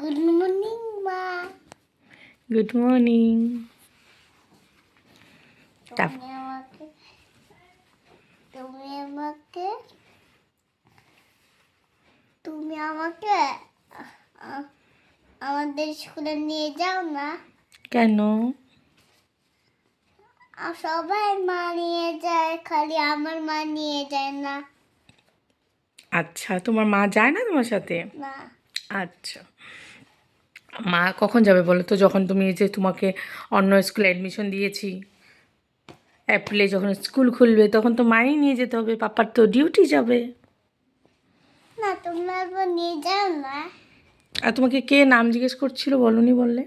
Good morning মা। Good morning. তুমি আমাকে তুমি আমাকে তুমি আমাকে আমাদের স্কুলে নিয়ে যাও না। কেন? সবাই মা নিয়ে যায়, খালি আমার মা নিয়ে যায় না। আচ্ছা, তোমার মা যায় না তোমার সাথে? না, আচ্ছা, মা কখন যাবে বলো তো? যখন তুমি এই যে তোমাকে অন্য স্কুলে অ্যাডমিশন দিয়েছি, এপ্রিলে যখন স্কুল খুলবে তখন তো মাই নিয়ে যেতে হবে, পাপার তো ডিউটি যাবে। না তোমরা একবার নিয়ে যাও না। আর তোমাকে কে নাম জিজ্ঞেস করছিল বলনি বললে?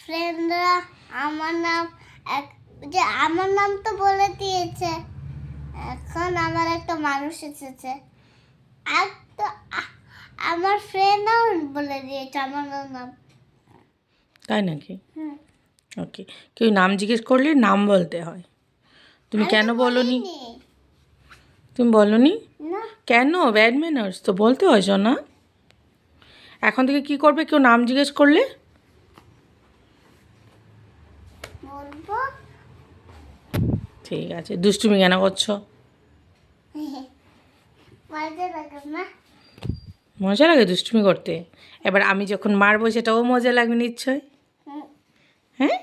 ফ্রেন্ডরা আমার নাম আমার নাম তো বলে দিয়েছে। এখন আমার একটা মানুষ এসেছে, আর তো আমার ফ্রেন্ডও বলে দিয়েছে আমার নাম। তাই নাকি? ওকে, কেউ নাম জিজ্ঞেস করলে নাম বলতে হয়। তুমি আমি কেন তো বলনি? বলিনি। তুমি বলনি না, কেন? ব্যাড ম্যানার্স তো বলতে হয় না। এখন থেকে কি করবে কেউ নাম জিজ্ঞেস করলে? বলবো। ঠিক আছে, দুষ্টুমি কেন করছো? মজা লাগে না? মজা লাগে দুষ্টুমি করতে? এবার আমি যখন মারবো সেটাও মজা লাগবে নিশ্চয়। হুম, হ্যাঁ,